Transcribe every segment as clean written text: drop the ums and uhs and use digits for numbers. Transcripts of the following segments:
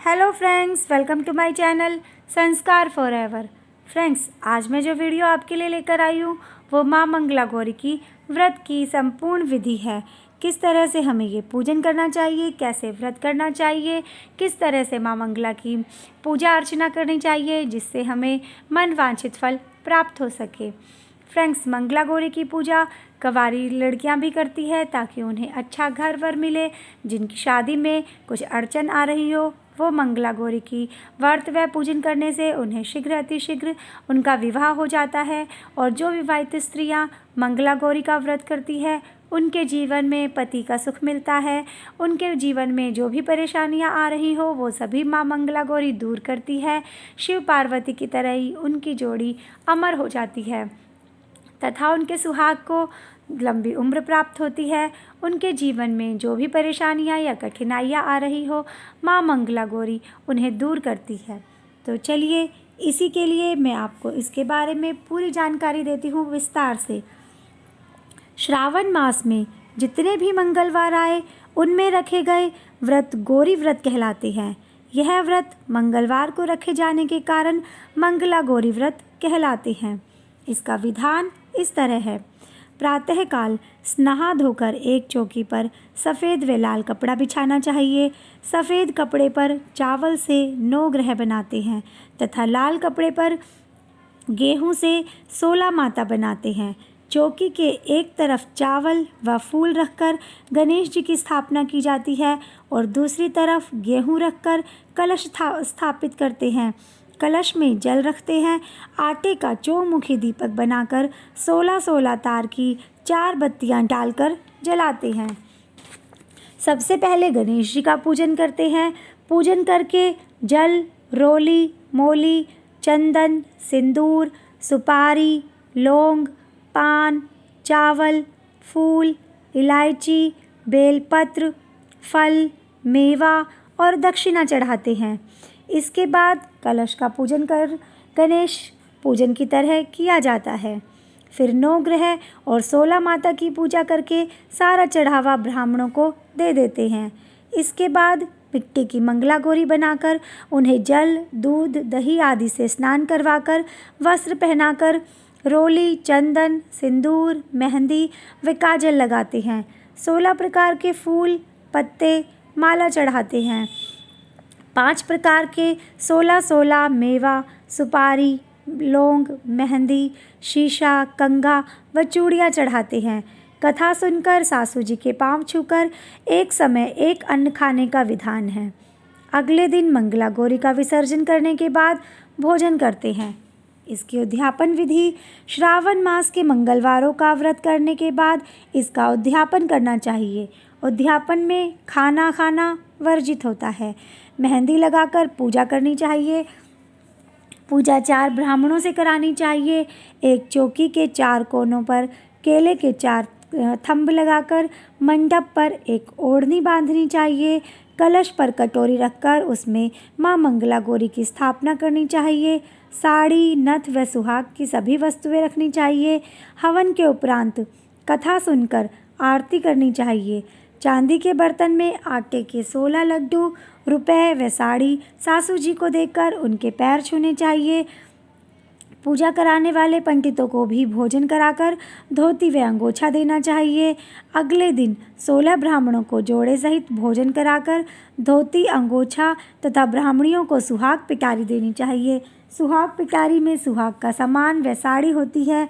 Hello friends, welcome to my channel Sanskar forever. Friends, आज मैं जो वीडियो आपके लिए लेकर आई हूँ वो माँ मंगला गौरी की व्रत की संपूर्ण विधि है। किस तरह से हमें ये पूजन करना चाहिए, कैसे व्रत करना चाहिए, किस तरह से माँ मंगला की पूजा अर्चना करनी चाहिए जिससे हमें मन वांछित फल प्राप्त हो सके। फ्रेंड्स, मंगला गौरी की पूजा कवारी लड़कियां भी करती है ताकि उन्हें अच्छा घर वर मिले। जिनकी शादी में कुछ अड़चन आ रही हो वो मंगला गौरी की व्रत व पूजन करने से उन्हें शीघ्र अतिशीघ्र उनका विवाह हो जाता है। और जो विवाहित स्त्रियां मंगला गौरी का व्रत करती है उनके जीवन में पति का सुख मिलता है। उनके जीवन में जो भी परेशानियां आ रही हो वो सभी माँ मंगला गौरी दूर करती है। शिव पार्वती की तरह ही उनकी जोड़ी अमर हो जाती है तथा उनके सुहाग को लंबी उम्र प्राप्त होती है। उनके जीवन में जो भी परेशानियां या कठिनाइयां आ रही हो माँ मंगला गौरी उन्हें दूर करती है। तो चलिए, इसी के लिए मैं आपको इसके बारे में पूरी जानकारी देती हूँ विस्तार से। श्रावण मास में जितने भी मंगलवार आए उनमें रखे गए व्रत गौरी व्रत कहलाते हैं। यह व्रत मंगलवार को रखे जाने के कारण मंगला गौरी व्रत कहलाते हैं। इसका विधान इस तरह है। प्रातःकाल नहा धोकर एक चौकी पर सफ़ेद व लाल कपड़ा बिछाना चाहिए। सफ़ेद कपड़े पर चावल से 9 ग्रह बनाते हैं तथा लाल कपड़े पर गेहूं से 16 माता बनाते हैं। चौकी के एक तरफ चावल व फूल रखकर गणेश जी की स्थापना की जाती है और दूसरी तरफ गेहूं रखकर कलश स्थापित करते हैं। कलश में जल रखते हैं। आटे का चौमुखी दीपक बनाकर 16-16 तार की 4 बत्तियां डालकर जलाते हैं। सबसे पहले गणेश जी का पूजन करते हैं। पूजन करके जल, रोली, मोली, चंदन, सिंदूर, सुपारी, लौंग, पान, चावल, फूल, इलायची, बेलपत्र, फल, मेवा और दक्षिणा चढ़ाते हैं। इसके बाद कलश का पूजन कर गणेश पूजन की तरह किया जाता है। फिर 9 ग्रह और 16 माता की पूजा करके सारा चढ़ावा ब्राह्मणों को दे देते हैं। इसके बाद मिट्टी की मंगला गौरी बनाकर उन्हें जल, दूध, दही आदि से स्नान करवाकर वस्त्र पहनाकर रोली, चंदन, सिंदूर, मेहंदी व काजल लगाते हैं। 16 प्रकार के फूल, पत्ते, माला चढ़ाते हैं। 5 प्रकार के 16-16 मेवा, सुपारी, लौंग, मेहंदी, शीशा, कंघा व चूड़ियाँ चढ़ाते हैं। कथा सुनकर सासू जी के पांव छूकर एक समय एक अन्न खाने का विधान है। अगले दिन मंगला गौरी का विसर्जन करने के बाद भोजन करते हैं। इसकी उद्यापन विधि। श्रावण मास के मंगलवारों का व्रत करने के बाद इसका उद्यापन करना चाहिए। उद्यापन में खाना खाना वर्जित होता है। मेहंदी लगाकर पूजा करनी चाहिए। पूजा 4 ब्राह्मणों से करानी चाहिए। एक चौकी के 4 कोनों पर केले के 4 थंब लगाकर मंडप पर एक ओढ़नी बांधनी चाहिए। कलश पर कटोरी रखकर उसमें माँ मंगला गौरी की स्थापना करनी चाहिए। साड़ी, नथ व सुहाग की सभी वस्तुएं रखनी चाहिए। हवन के उपरांत कथा सुनकर आरती करनी चाहिए। चांदी के बर्तन में आटे के 16 लड्डू, रुपए व साड़ी सासू जी को देकर उनके पैर छूने चाहिए। पूजा कराने वाले पंडितों को भी भोजन कराकर धोती व अंगोछा देना चाहिए। अगले दिन 16 ब्राह्मणों को जोड़े सहित भोजन कराकर धोती, अंगोछा तथा ब्राह्मणियों को सुहाग पिटारी देनी चाहिए। सुहाग पिटारी में सुहाग का सामान व साड़ी होती है।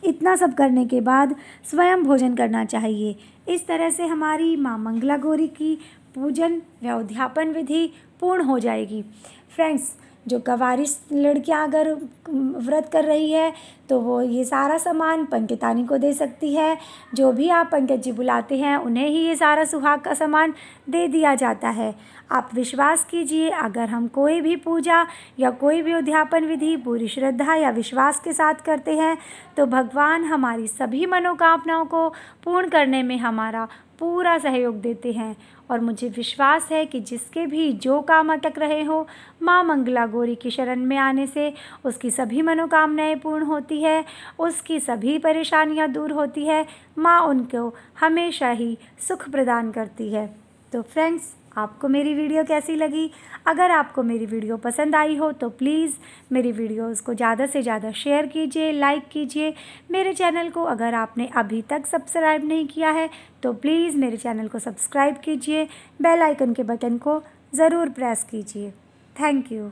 इतना सब करने के बाद स्वयं भोजन करना चाहिए। इस तरह से हमारी माँ मंगला गौरी की पूजन व उद्यापन विधि पूर्ण हो जाएगी। फ्रेंड्स, जो कवारी लड़कियां अगर व्रत कर रही है तो वो ये सारा सामान पंडितानी को दे सकती है। जो भी आप पंडित जी बुलाते हैं उन्हें ही ये सारा सुहाग का सामान दे दिया जाता है। आप विश्वास कीजिए, अगर हम कोई भी पूजा या कोई भी उद्यापन विधि पूरी श्रद्धा या विश्वास के साथ करते हैं तो भगवान हमारी सभी मनोकामनाओं को पूर्ण करने में हमारा पूरा सहयोग देते हैं। और मुझे विश्वास है कि जिसके भी जो काम अटक रहे हो माँ मंगला गौरी की शरण में आने से उसकी सभी मनोकामनाएं पूर्ण होती है, उसकी सभी परेशानियां दूर होती है। माँ उनको हमेशा ही सुख प्रदान करती है। तो फ्रेंड्स, आपको मेरी वीडियो कैसी लगी। अगर आपको मेरी वीडियो पसंद आई हो तो प्लीज़ मेरी वीडियोज़ को ज़्यादा से ज़्यादा शेयर कीजिए, लाइक कीजिए। मेरे चैनल को अगर आपने अभी तक सब्सक्राइब नहीं किया है तो प्लीज़ मेरे चैनल को सब्सक्राइब कीजिए, बेल आइकन के बटन को ज़रूर प्रेस कीजिए। Thank you.